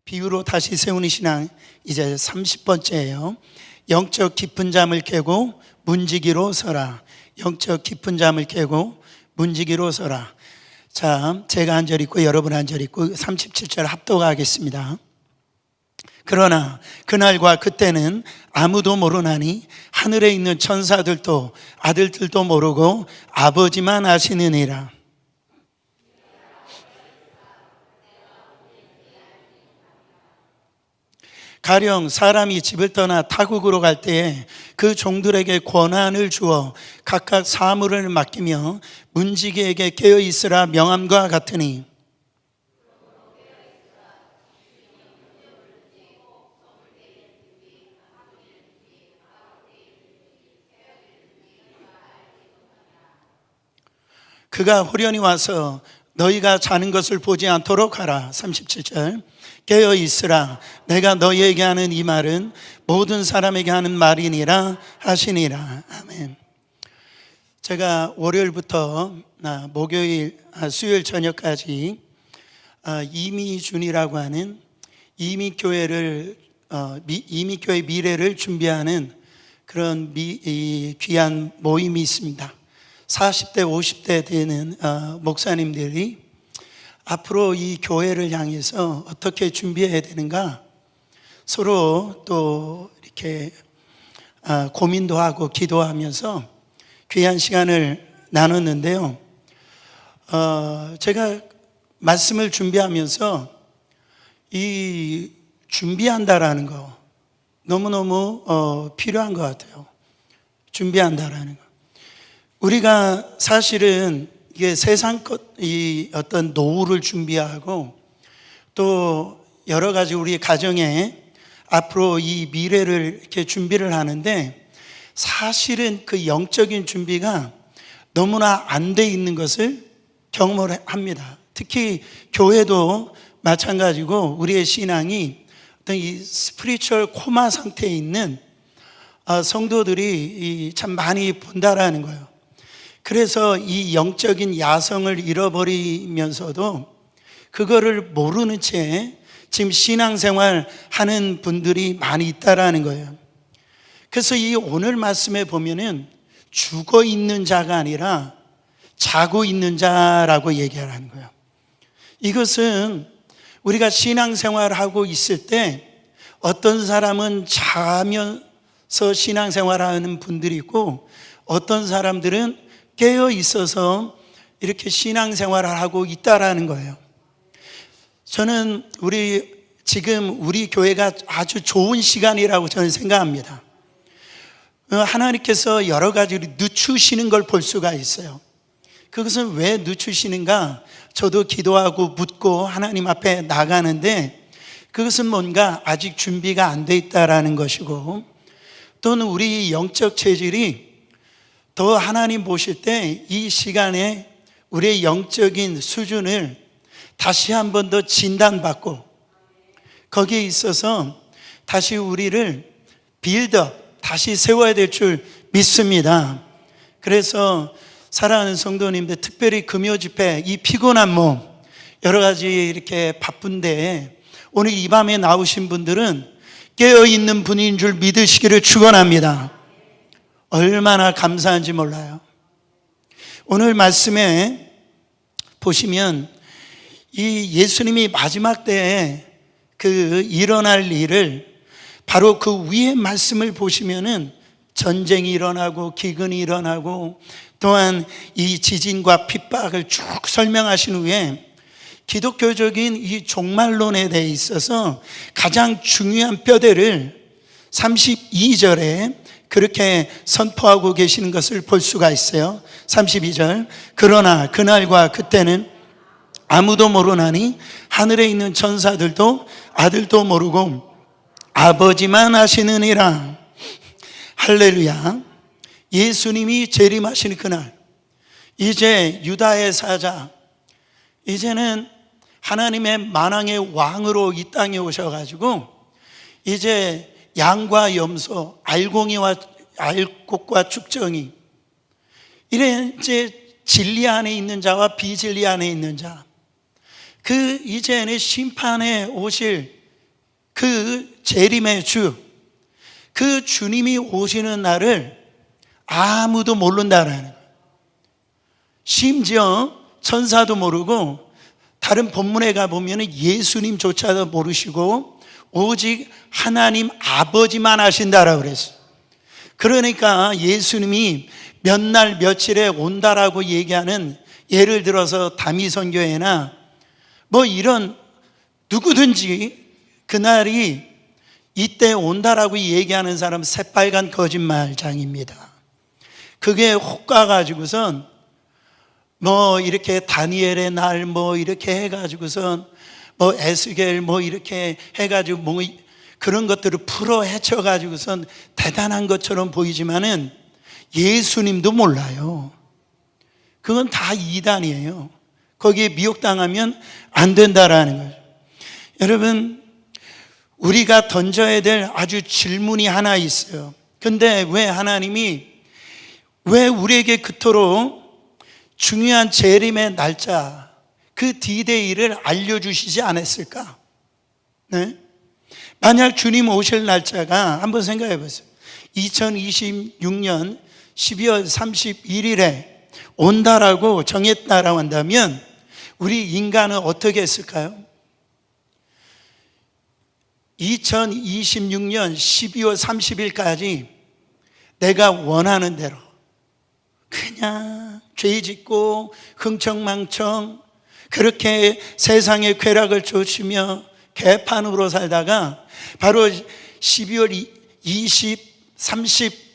비유로 다시 세우는 신앙 이제 30번째예요. 영적 깊은 잠을 깨고 문지기로 서라. 영적 깊은 잠을 깨고 문지기로 서라. 자, 제가 한 절 있고 여러분 한 절 있고 37절 합독하겠습니다. 그러나 그날과 그때는 아무도 모르나니 하늘에 있는 천사들도 아들들도 모르고 아버지만 아시느니라. 가령 사람이 집을 떠나 타국으로 갈 때에 그 종들에게 권한을 주어 각각 사물을 맡기며 문지기에게 깨어 있으라 명함과 같으니, 그가 호련히 와서 너희가 자는 것을 보지 않도록 하라. 37절 깨어 있으라. 내가 너희에게 하는 이 말은 모든 사람에게 하는 말이니라 하시니라. 아멘. 제가 월요일부터 목요일, 수요일 저녁까지 이미준이라고 하는 이미교회 미래를 준비하는 그런 귀한 모임이 있습니다. 40대 50대 되는 목사님들이 앞으로 이 교회를 향해서 어떻게 준비해야 되는가 서로 또 이렇게 고민도 하고 기도하면서 귀한 시간을 나눴는데요. 제가 말씀을 준비하면서 이 준비한다라는 거 너무너무 필요한 것 같아요. 준비한다라는 거. 우리가 사실은 이게 세상 이 어떤 노후를 준비하고 또 여러 가지 우리 가정에 앞으로 이 미래를 이렇게 준비를 하는데 사실은 그 영적인 준비가 너무나 안 돼 있는 것을 경험을 합니다. 특히 교회도 마찬가지고 우리의 신앙이 어떤 이 스피리추얼 코마 상태에 있는 성도들이 참 많이 본다라는 거예요. 그래서 이 영적인 야성을 잃어버리면서도 그거를 모르는 채 지금 신앙생활 하는 분들이 많이 있다라는 거예요. 그래서 이 오늘 말씀에 보면은 죽어 있는 자가 아니라 자고 있는 자라고 얘기하는 거예요. 이것은 우리가 신앙생활하고 있을 때 어떤 사람은 자면서 신앙생활하는 분들이 있고 어떤 사람들은 깨어 있어서 이렇게 신앙생활을 하고 있다라는 거예요. 저는 지금 우리 교회가 아주 좋은 시간이라고 저는 생각합니다. 하나님께서 여러 가지로 늦추시는 걸 볼 수가 있어요. 그것은 왜 늦추시는가? 저도 기도하고 묻고 하나님 앞에 나가는데 그것은 뭔가 아직 준비가 안 돼 있다라는 것이고 또는 우리 영적 체질이 더 하나님 보실 때 이 시간에 우리의 영적인 수준을 다시 한 번 더 진단받고 거기에 있어서 다시 우리를 빌드업, 다시 세워야 될 줄 믿습니다. 그래서 사랑하는 성도님들, 특별히 금요 집회 이 피곤한 몸 여러 가지 이렇게 바쁜데 오늘 이 밤에 나오신 분들은 깨어있는 분인 줄 믿으시기를 축원합니다. 얼마나 감사한지 몰라요. 오늘 말씀에 보시면 이 예수님이 마지막 때에 그 일어날 일을 바로 그 위의 말씀을 보시면은 전쟁이 일어나고 기근이 일어나고 또한 이 지진과 핍박을 쭉 설명하신 후에 기독교적인 이 종말론에 대해 있어서 가장 중요한 뼈대를 32절에 그렇게 선포하고 계시는 것을 볼 수가 있어요. 32절 그러나 그날과 그때는 아무도 모르나니 하늘에 있는 천사들도 아들도 모르고 아버지만 아시느니라. 할렐루야. 예수님이 재림하시는 그날 이제 유다의 사자 이제는 하나님의 만왕의 왕으로 이 땅에 오셔가지고 이제 양과 염소, 알곡과 축정이 이래 이제 진리 안에 있는 자와 비진리 안에 있는 자 그 이제는 심판에 오실 그 재림의 주, 그 주님이 오시는 날을 아무도 모른다라는 거예요. 심지어 천사도 모르고 다른 본문에 가보면 예수님조차도 모르시고 오직 하나님 아버지만 아신다라고 그랬어요. 그러니까 예수님이 몇 날 며칠에 온다라고 얘기하는, 예를 들어서 다미선교회나 뭐 이런 누구든지 그날이 이때 온다라고 얘기하는 사람은 새빨간 거짓말장입니다. 그게 혹 가가지고선 뭐 이렇게 다니엘의 날 뭐 이렇게 해가지고선 뭐 에스겔 뭐 이렇게 해가지고 뭐 그런 것들을 풀어 헤쳐가지고선 대단한 것처럼 보이지만은 예수님도 몰라요. 그건 다 이단이에요. 거기에 미혹당하면 안 된다라는 거죠. 여러분, 우리가 던져야 될 아주 질문이 하나 있어요. 근데 왜 하나님이 왜 우리에게 그토록 중요한 재림의 날짜, 그 D-Day를 알려주시지 않았을까? 네? 만약 주님 오실 날짜가, 한번 생각해 보세요. 2026년 12월 31일에 온다라고 정했다라고 한다면 우리 인간은 어떻게 했을까요? 2026년 12월 30일까지 내가 원하는 대로 그냥 죄 짓고 흥청망청 그렇게 세상의 쾌락을 쫓으며 개판으로 살다가 바로 12월 20, 30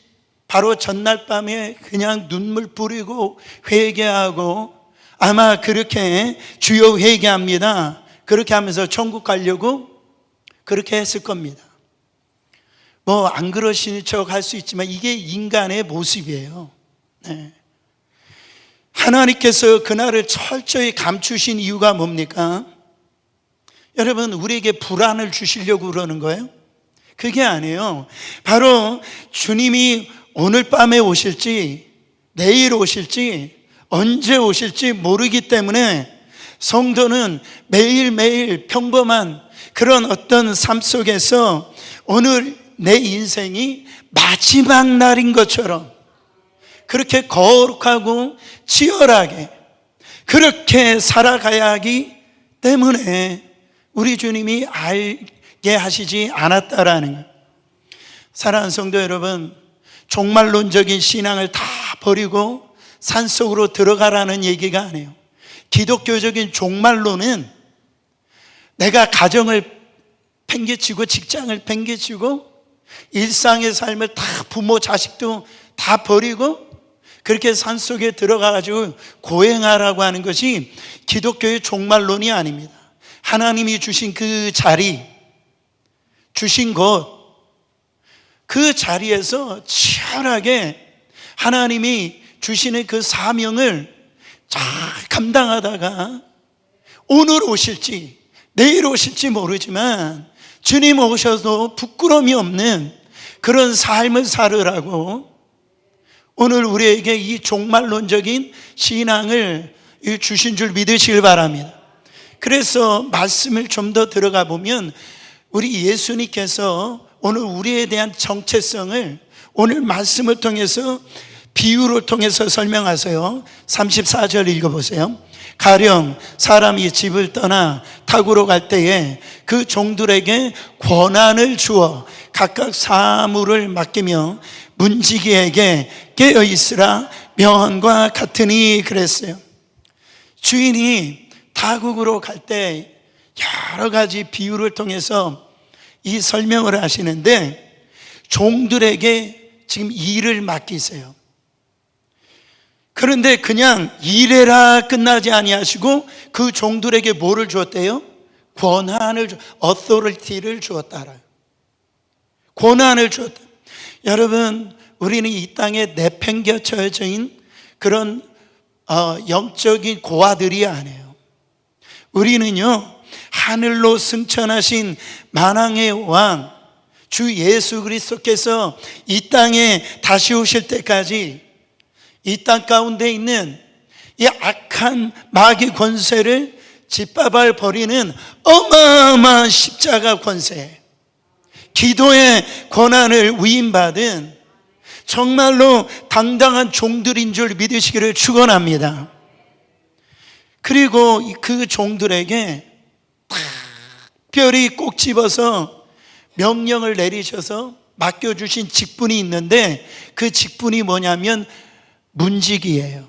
바로 전날 밤에 그냥 눈물 뿌리고 회개하고, 아마 그렇게 주여 회개합니다, 그렇게 하면서 천국 가려고 그렇게 했을 겁니다. 뭐 안 그러시는 척 할 수 있지만 이게 인간의 모습이에요. 네. 하나님께서 그날을 철저히 감추신 이유가 뭡니까? 여러분, 우리에게 불안을 주시려고 그러는 거예요? 그게 아니에요. 바로 주님이 오늘 밤에 오실지 내일 오실지 언제 오실지 모르기 때문에 성도는 매일매일 평범한 그런 어떤 삶 속에서 오늘 내 인생이 마지막 날인 것처럼 그렇게 거룩하고 치열하게 그렇게 살아가야 하기 때문에 우리 주님이 알게 하시지 않았다라는 거예요. 사랑하는 성도 여러분, 종말론적인 신앙을 다 버리고 산속으로 들어가라는 얘기가 아니에요. 기독교적인 종말론은 내가 가정을 팽개치고 직장을 팽개치고 일상의 삶을 다 부모 자식도 다 버리고 그렇게 산속에 들어가가지고 고행하라고 하는 것이 기독교의 종말론이 아닙니다. 하나님이 주신 그 자리, 주신 곳, 그 자리에서 치열하게 하나님이 주시는 그 사명을 잘 감당하다가 오늘 오실지 내일 오실지 모르지만 주님 오셔도 부끄러움이 없는 그런 삶을 살으라고 오늘 우리에게 이 종말론적인 신앙을 주신 줄 믿으시길 바랍니다. 그래서 말씀을 좀 더 들어가 보면 우리 예수님께서 오늘 우리에 대한 정체성을 오늘 말씀을 통해서 비유를 통해서 설명하세요. 34절 읽어보세요. 가령 사람이 집을 떠나 타국으로 갈 때에 그 종들에게 권한을 주어 각각 사물을 맡기며 문지기에게 깨어있으라 명함과 같으니 그랬어요. 주인이 타국으로 갈 때 여러 가지 비유를 통해서 이 설명을 하시는데 종들에게 지금 일을 맡기세요. 그런데 그냥 일해라 끝나지 아니하시고 그 종들에게 뭐를 주었대요? 권한을, authority를 주었다라요. 권한을 주었다. 여러분, 우리는 이 땅에 내팽겨쳐진 그런 영적인 고아들이 아니에요. 우리는요, 하늘로 승천하신 만왕의 왕 주 예수 그리스도께서 이 땅에 다시 오실 때까지 이 땅 가운데 있는 이 악한 마귀 권세를 짓밟아 버리는 어마어마한 십자가 권세, 기도의 권한을 위임받은 정말로 당당한 종들인 줄 믿으시기를 축원합니다. 그리고 그 종들에게 특별히 꼭 집어서 명령을 내리셔서 맡겨주신 직분이 있는데, 그 직분이 뭐냐면 문지기예요.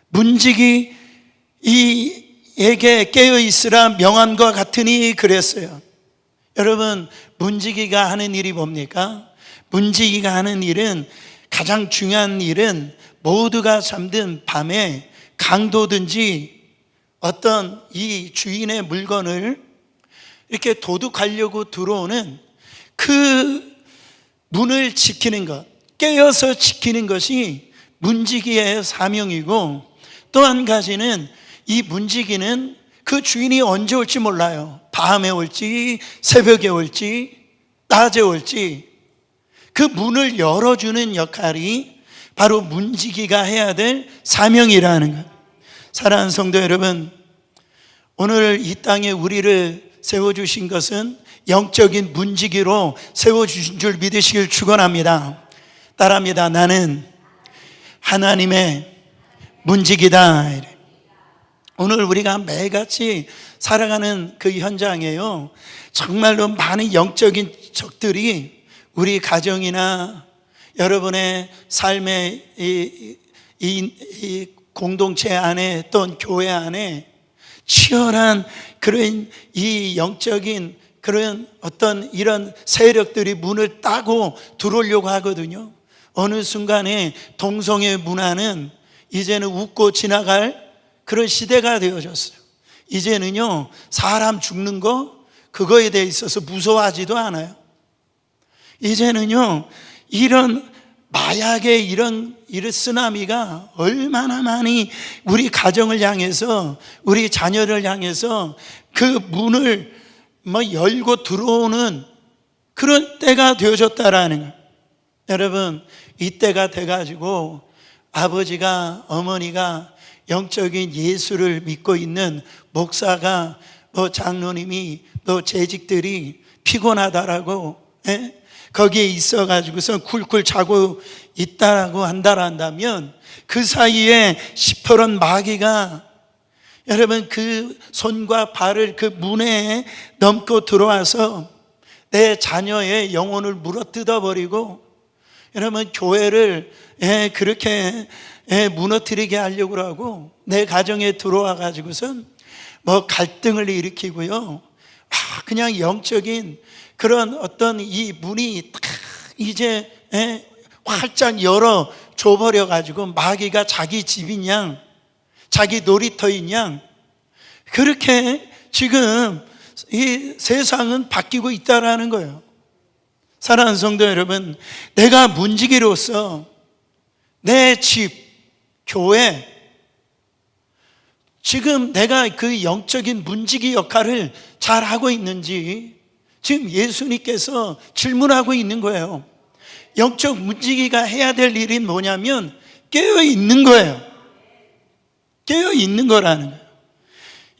문지기 이에게 깨어있으라 명함과 같으니 그랬어요. 여러분, 문지기가 하는 일이 뭡니까? 문지기가 하는 일은, 가장 중요한 일은 모두가 잠든 밤에 강도든지 어떤 이 주인의 물건을 이렇게 도둑하려고 들어오는 그 문을 지키는 것, 깨어서 지키는 것이 문지기의 사명이고, 또 한 가지는 이 문지기는 그 주인이 언제 올지 몰라요. 밤에 올지 새벽에 올지 낮에 올지 그 문을 열어주는 역할이 바로 문지기가 해야 될 사명이라는 것. 사랑하는 성도 여러분, 오늘 이 땅에 우리를 세워주신 것은 영적인 문지기로 세워주신 줄 믿으시길 축원합니다. 따라합니다. 나는 하나님의 문지기다. 오늘 우리가 매일같이 살아가는 그 현장에요, 정말로 많은 영적인 적들이 우리 가정이나 여러분의 삶의 이 공동체 안에, 또는 교회 안에 치열한 그런 이 영적인 그런 어떤 이런 세력들이 문을 따고 들어오려고 하거든요. 어느 순간에 동성애 문화는 이제는 웃고 지나갈 그런 시대가 되어졌어요. 이제는요, 사람 죽는 거, 그거에 대해 있어서 무서워하지도 않아요. 이제는요, 이런 마약의 이런 쓰나미가 얼마나 많이 우리 가정을 향해서, 우리 자녀를 향해서 그 문을 열고 들어오는 그런 때가 되어졌다라는 거예요. 여러분, 이 때가 돼가지고 아버지가, 어머니가 영적인 예수를 믿고 있는 목사가, 장로님이, 재직들이 피곤하다라고 거기에 있어가지고서 쿨쿨 자고 있다라고 한다면, 그 사이에 시퍼런 마귀가 여러분 그 손과 발을 그 문에 넘고 들어와서 내 자녀의 영혼을 물어뜯어 버리고, 여러분 교회를 그렇게 무너뜨리게 하려고 하고, 내 가정에 들어와 가지고선 갈등을 일으키고요, 그냥 영적인 그런 어떤 이 문이 딱 이제 활짝 열어 줘버려 가지고, 마귀가 자기 집인 양, 자기 놀이터인 양, 그렇게 지금 이 세상은 바뀌고 있다라는 거예요. 사랑하는 성도 여러분, 내가 문지기로서 내 집, 교회, 지금 내가 그 영적인 문지기 역할을 잘 하고 있는지 지금 예수님께서 질문하고 있는 거예요. 영적 문지기가 해야 될 일이 뭐냐면 깨어 있는 거예요. 깨어 있는 거라는 거예요.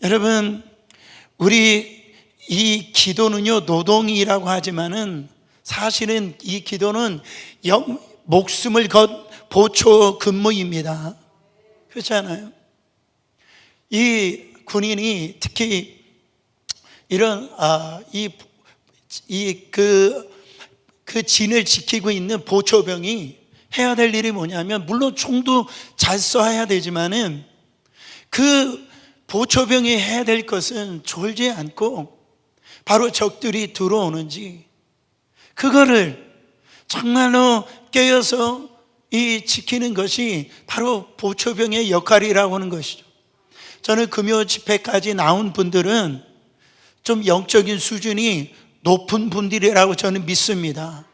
여러분, 우리 이 기도는요, 노동이라고 하지만은 사실은 이 기도는 목숨을 건 보초 근무입니다. 그렇잖아요. 이 군인이 특히 이런 그 진을 지키고 있는 보초병이 해야 될 일이 뭐냐면, 물론 총도 잘 쏴야 되지만은 그 보초병이 해야 될 것은 졸지 않고 바로 적들이 들어오는지 그거를 정말로 깨어서 지키는 것이 바로 보초병의 역할이라고 하는 것이죠. 저는 금요 집회까지 나온 분들은 좀 영적인 수준이 높은 분들이라고 저는 믿습니다.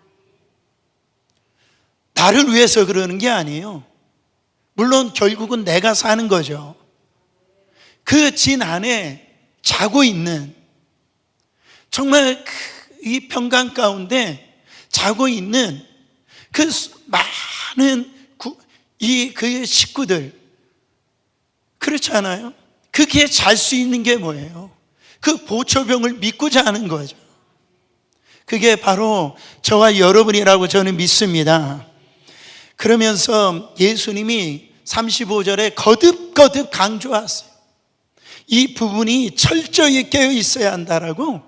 나를 위해서 그러는 게 아니에요. 물론 결국은 내가 사는 거죠. 그 진 안에 자고 있는, 정말 이 평강 가운데 자고 있는 그 많은 그 식구들, 그렇지 않아요? 그게 잘 수 있는 게 뭐예요? 그 보초병을 믿고 자는 거죠. 그게 바로 저와 여러분이라고 저는 믿습니다. 그러면서 예수님이 35절에 거듭거듭 강조하세요. 이 부분이 철저히 깨어 있어야 한다라고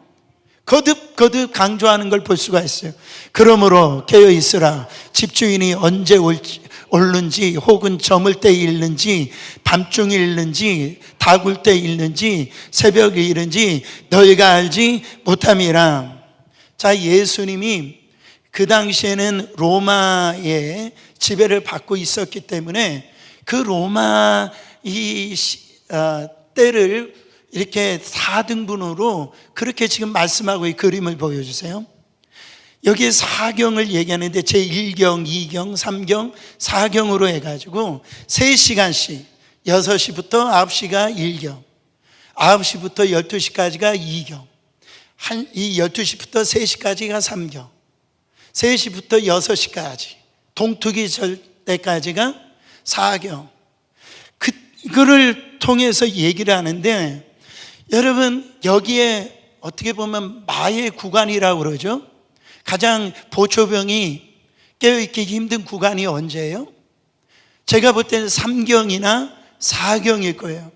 거듭거듭 강조하는 걸 볼 수가 있어요. 그러므로 깨어 있으라. 집주인이 언제 오는지, 혹은 저물 때 일는지, 밤중에 일는지, 다굴 때 일는지, 새벽에 일는지 너희가 알지 못함이라. 자, 예수님이 그 당시에는 로마의 지배를 받고 있었기 때문에 그 로마 때를 이렇게 4등분으로 그렇게 지금 말씀하고 이 그림을 보여주세요. 여기에 4경을 얘기하는데 제1경, 2경, 3경, 4경으로 해가지고 3시간씩 6시부터 9시가 1경, 9시부터 12시까지가 2경, 이 12시부터 3시까지가 3경, 3시부터 6시까지 동투기 절 때까지가 4경. 그거를 통해서 얘기를 하는데, 여러분 여기에 어떻게 보면 마의 구간이라고 그러죠. 가장 보초병이 깨어있기 힘든 구간이 언제예요? 제가 볼 때는 3경이나 4경일 거예요.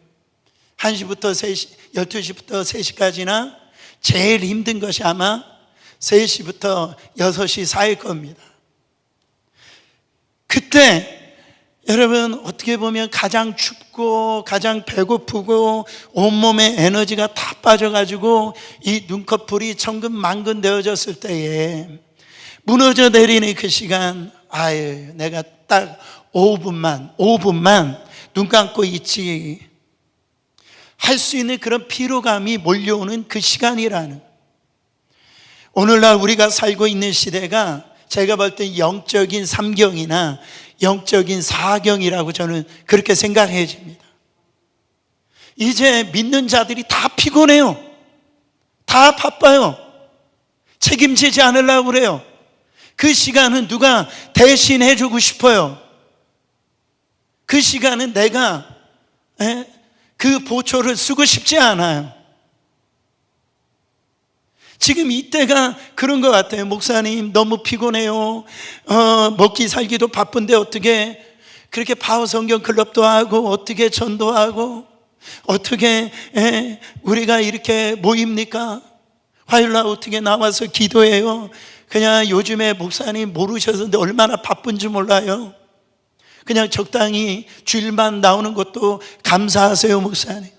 1시부터 3시, 12시부터 3시까지나 제일 힘든 것이 아마 3시부터 6시 사이일 겁니다. 그때 여러분 어떻게 보면 가장 춥고 가장 배고프고 온몸에 에너지가 다 빠져가지고 이 눈꺼풀이 천근만근 되어졌을 때에 무너져 내리는 그 시간, 아유 내가 딱 5분만 눈 감고 있지 할 수 있는 그런 피로감이 몰려오는 그 시간이라는, 오늘날 우리가 살고 있는 시대가 제가 볼 때 영적인 3경이나 영적인 4경이라고 저는 그렇게 생각해집니다. 이제 믿는 자들이 다 피곤해요. 다 바빠요. 책임지지 않으려고 그래요. 그 시간은 누가 대신해 주고 싶어요. 그 시간은 내가 그 보초를 쓰고 싶지 않아요. 지금 이때가 그런 것 같아요. 목사님 너무 피곤해요. 먹기 살기도 바쁜데 어떻게 그렇게 파워 성경 클럽도 하고 어떻게 전도하고 어떻게 우리가 이렇게 모입니까? 화요일날 어떻게 나와서 기도해요? 그냥 요즘에 목사님 모르셔서 얼마나 바쁜지 몰라요. 그냥 적당히 주일만 나오는 것도 감사하세요 목사님.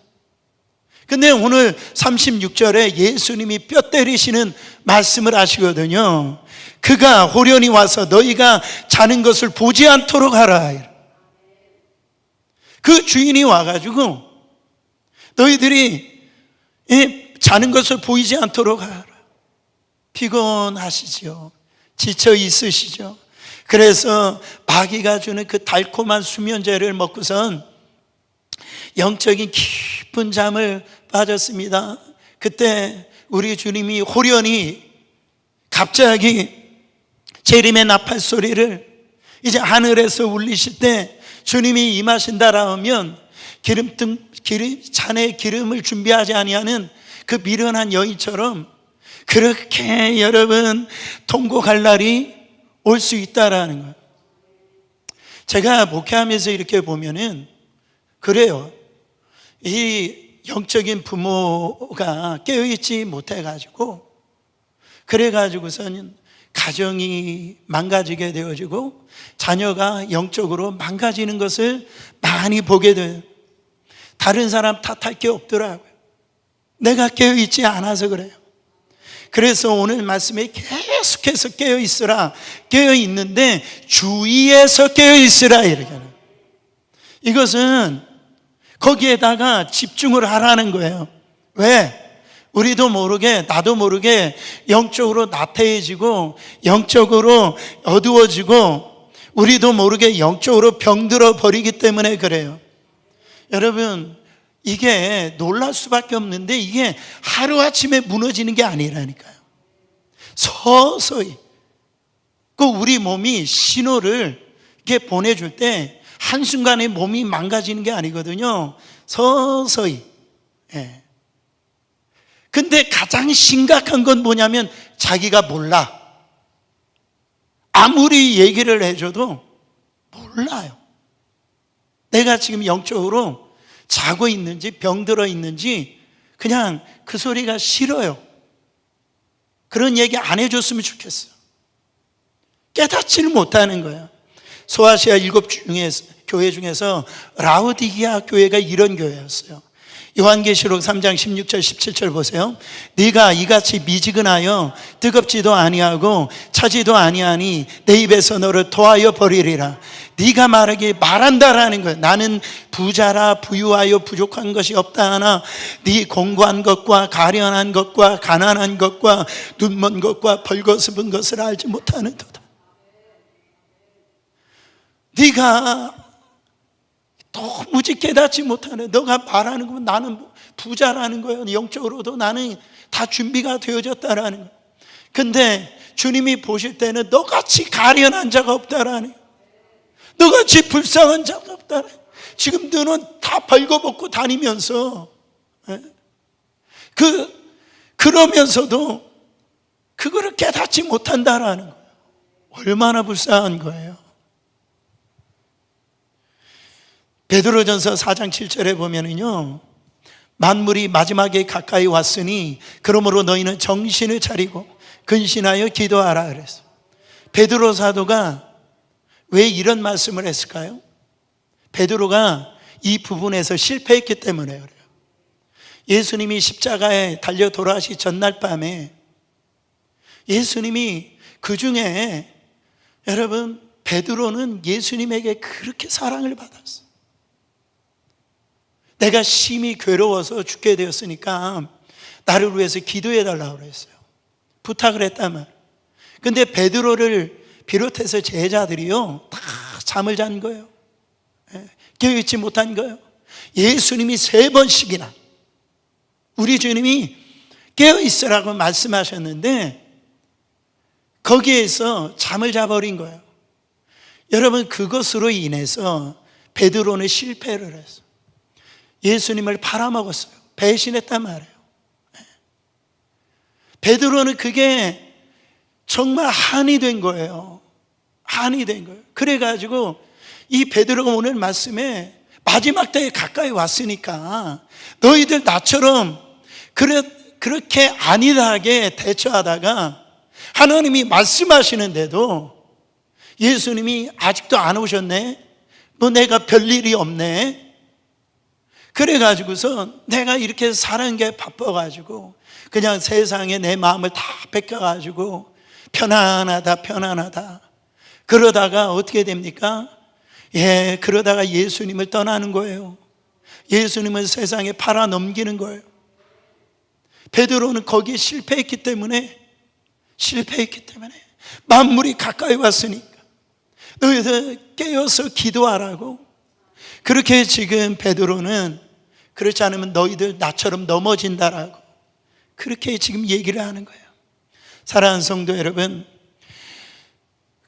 근데 오늘 36절에 예수님이 뼈 때리시는 말씀을 하시거든요. 그가 호련히 와서 너희가 자는 것을 보지 않도록 하라. 그 주인이 와가지고 너희들이 자는 것을 보이지 않도록 하라. 피곤하시죠? 지쳐 있으시죠? 그래서 마귀가 주는 그 달콤한 수면제를 먹고선 영적인 깊은 잠을 빠졌습니다. 그때 우리 주님이 호련히 갑자기 재림의 나팔 소리를 이제 하늘에서 울리실 때 주님이 임하신다라 하면 잔에 기름을 준비하지 아니하는 그 미련한 여인처럼 그렇게 여러분 통곡할 날이 올 수 있다라는 거예요. 제가 목회하면서 이렇게 보면은 그래요. 이 영적인 부모가 깨어있지 못해가지고 그래가지고서는 가정이 망가지게 되어지고 자녀가 영적으로 망가지는 것을 많이 보게 돼요. 다른 사람 탓할 게 없더라고요. 내가 깨어있지 않아서 그래요. 그래서 오늘 말씀에 계속해서 깨어있으라, 깨어있는데 주의해서 깨어있으라 이렇게 하는, 이것은 거기에다가 집중을 하라는 거예요. 왜? 우리도 모르게 나도 모르게 영적으로 나태해지고 영적으로 어두워지고 우리도 모르게 영적으로 병들어 버리기 때문에 그래요. 여러분 이게 놀랄 수밖에 없는데 이게 하루아침에 무너지는 게 아니라니까요. 서서히 그 우리 몸이 신호를 이렇게 보내줄 때 한순간에 몸이 망가지는 게 아니거든요. 서서히. 예. 근데 가장 심각한 건 뭐냐면 자기가 몰라. 아무리 얘기를 해줘도 몰라요. 내가 지금 영적으로 자고 있는지 병들어 있는지 그냥 그 소리가 싫어요. 그런 얘기 안 해줬으면 좋겠어요. 깨닫지를 못하는 거예요. 소아시아 7 교회 중에서 라우디기아 교회가 이런 교회였어요. 요한계시록 3장 16절 17절 보세요. 네가 이같이 미지근하여 뜨겁지도 아니하고 차지도 아니하니 내 입에서 너를 토하여 버리리라. 네가 말하기에 말한다라는 거예요. 나는 부자라 부유하여 부족한 것이 없다 하나 네 공고한 것과 가련한 것과 가난한 것과 눈먼 것과 벌거벗은 것을 알지 못하는도다. 네가 도무지 깨닫지 못하는, 너가 말하는 건 나는 부자라는 거예요. 영적으로도 나는 다 준비가 되어졌다라는 거예요. 근데 주님이 보실 때는 너같이 가련한 자가 없다라는 거예요. 너같이 불쌍한 자가 없다라는 거예요. 지금 너는 다 벌거벗고 다니면서 그러면서도 그거를 깨닫지 못한다라는 거예요. 얼마나 불쌍한 거예요. 베드로전서 4장 7절에 보면은요, 만물이 마지막에 가까이 왔으니 그러므로 너희는 정신을 차리고 근신하여 기도하라 그랬어요. 베드로 사도가 왜 이런 말씀을 했을까요? 베드로가 이 부분에서 실패했기 때문에 그래요. 예수님이 십자가에 달려 돌아가시 전날 밤에 예수님이 그 중에, 여러분, 베드로는 예수님에게 그렇게 사랑을 받았어요. 내가 심히 괴로워서 죽게 되었으니까 나를 위해서 기도해 달라고 그랬어요. 부탁을 했단 말이에요. 근데 베드로를 비롯해서 제자들이요, 다 잠을 잔 거예요. 깨어있지 못한 거예요. 예수님이 3번씩이나 우리 주님이 깨어있으라고 말씀하셨는데 거기에서 잠을 자버린 거예요. 여러분, 그것으로 인해서 베드로는 실패를 했어요. 예수님을 팔아먹었어요. 배신했단 말이에요. 베드로는 그게 정말 한이 된 거예요. 한이 된 거예요. 그래가지고 이 베드로가 오늘 말씀에 마지막 때에 가까이 왔으니까 너희들 나처럼 그렇게 안일하게 대처하다가 하나님이 말씀하시는데도 예수님이 아직도 안 오셨네? 뭐 내가 별일이 없네? 그래가지고서 내가 이렇게 사는 게 바빠가지고 그냥 세상에 내 마음을 다 뺏겨가지고 편안하다 그러다가 어떻게 됩니까? 그러다가 예수님을 떠나는 거예요. 예수님을 세상에 팔아 넘기는 거예요. 베드로는 거기에 실패했기 때문에 만물이 가까이 왔으니까 너희들 깨어서 기도하라고. 그렇게 지금 베드로는 그렇지 않으면 너희들 나처럼 넘어진다라고 그렇게 지금 얘기를 하는 거예요. 사랑하는 성도 여러분,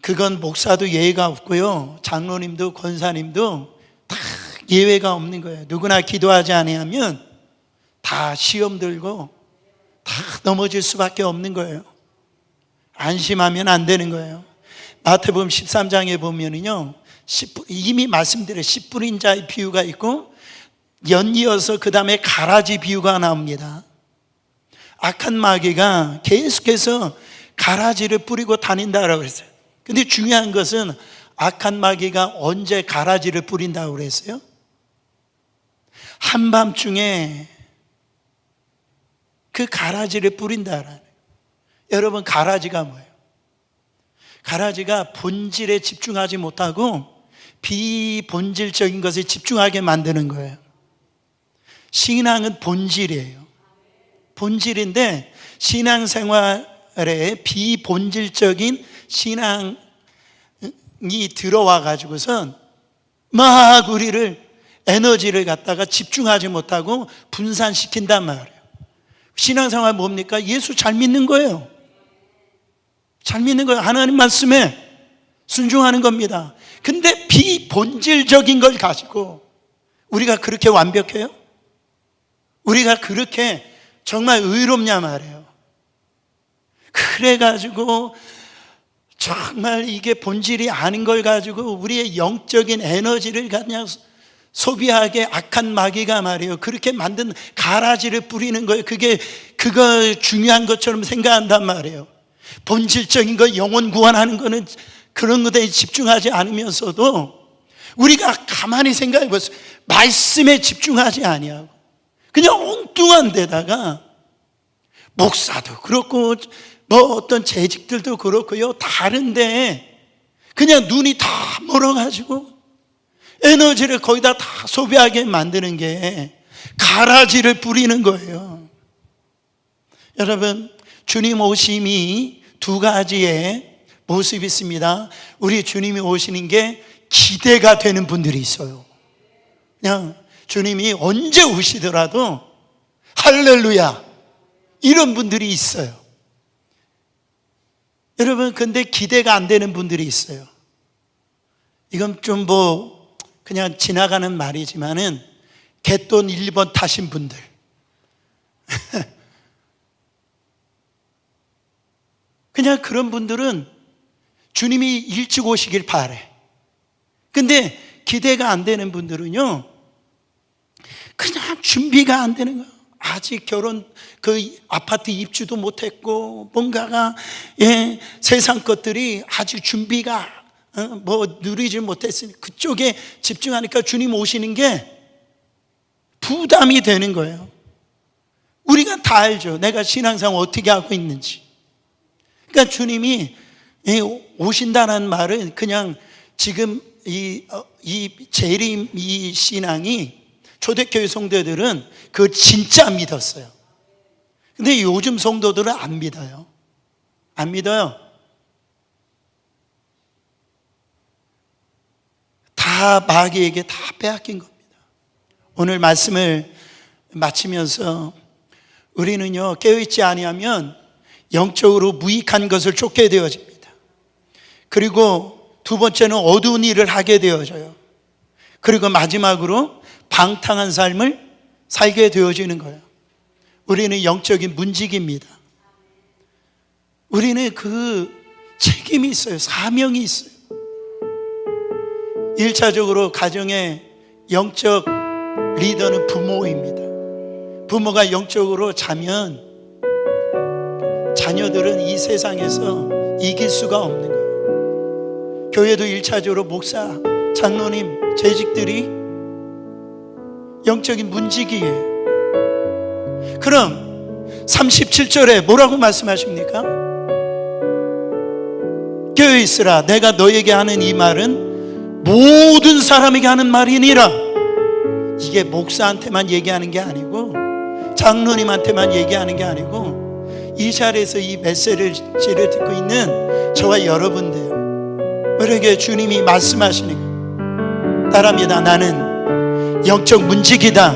그건 목사도 예외가 없고요, 장로님도 권사님도 다 예외가 없는 거예요. 누구나 기도하지 아니하면 다 시험 들고 다 넘어질 수밖에 없는 거예요. 안심하면 안 되는 거예요. 마태복음 13장에 보면은요, 이미 말씀드린 10분인 자의 비유가 있고 연이어서 그 다음에 가라지 비유가 나옵니다. 악한 마귀가 계속해서 가라지를 뿌리고 다닌다고 했어요. 근데 중요한 것은 악한 마귀가 언제 가라지를 뿌린다고 그랬어요? 한밤중에 그 가라지를 뿌린다라는. 여러분, 가라지가 뭐예요? 가라지가 본질에 집중하지 못하고 비본질적인 것에 집중하게 만드는 거예요. 신앙은 본질이에요. 본질인데 신앙생활에 비본질적인 신앙이 들어와 가지고선 막 우리를 에너지를 갖다가 집중하지 못하고 분산시킨단 말이에요. 신앙생활 뭡니까? 예수 잘 믿는 거예요. 잘 믿는 거예요. 하나님 말씀에 순종하는 겁니다. 근데 본질적인 걸 가지고 우리가 그렇게 완벽해요? 우리가 그렇게 정말 의롭냐 말이에요. 그래가지고 정말 이게 본질이 아닌 걸 가지고 우리의 영적인 에너지를 그냥 소비하게 악한 마귀가 말이에요, 그렇게 만든 가라지를 뿌리는 거예요. 그거 중요한 것처럼 생각한단 말이에요. 본질적인 거, 영혼 구원하는 거는 그런 것에 집중하지 않으면서도 우리가 가만히 생각해 보세요. 말씀에 집중하지 아니하고 그냥 엉뚱한 데다가 목사도 그렇고 뭐 어떤 재직들도 그렇고요, 다른데 그냥 눈이 다 멀어가지고 에너지를 거기다 다 소비하게 만드는 게 가라지를 뿌리는 거예요. 여러분, 주님 오심이 두 가지의 모습이 있습니다. 우리 주님이 오시는 게 기대가 되는 분들이 있어요. 그냥 주님이 언제 오시더라도 할렐루야 이런 분들이 있어요. 여러분, 근데 기대가 안 되는 분들이 있어요. 이건 좀 그냥 지나가는 말이지만은 갯돈 1번 타신 분들 그냥 그런 분들은 주님이 일찍 오시길 바래. 근데 기대가 안 되는 분들은요, 그냥 준비가 안 되는 거예요. 아직 결혼 아파트 입주도 못했고 뭔가가 세상 것들이 아직 준비가 누리지 못했으니 그쪽에 집중하니까 주님 오시는 게 부담이 되는 거예요. 우리가 다 알죠, 내가 신앙생활 어떻게 하고 있는지. 그러니까 주님이 오신다는 말은 그냥 지금 이 재림 이 신앙이 초대교회 성도들은 그걸 진짜 믿었어요. 근데 요즘 성도들은 안 믿어요. 안 믿어요. 다 마귀에게 다 빼앗긴 겁니다. 오늘 말씀을 마치면서 우리는요, 깨어있지 아니하면 영적으로 무익한 것을 쫓게 되어집니다. 그리고 두 번째는 어두운 일을 하게 되어져요. 그리고 마지막으로 방탕한 삶을 살게 되어지는 거예요. 우리는 영적인 문지기입니다. 우리는 그 책임이 있어요. 사명이 있어요. 1차적으로 가정의 영적 리더는 부모입니다. 부모가 영적으로 자면 자녀들은 이 세상에서 이길 수가 없는 거예요. 교회도 1차적으로 목사, 장로님, 재직들이 영적인 문지기예요. 그럼 37절에 뭐라고 말씀하십니까? 깨어 있으라, 내가 너에게 하는 이 말은 모든 사람에게 하는 말이니라. 이게 목사한테만 얘기하는 게 아니고 장로님한테만 얘기하는 게 아니고 이 자리에서 이 메시지를 듣고 있는 저와 여러분들, 우리에게 주님이 말씀하시는 거예요. 따라합니다. 나는 영적 문지기다.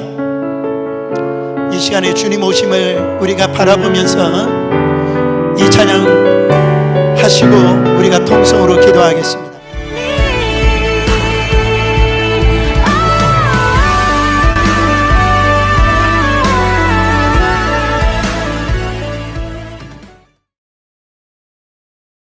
이 시간에 주님 오심을 우리가 바라보면서 이 찬양 하시고 우리가 통성으로 기도하겠습니다.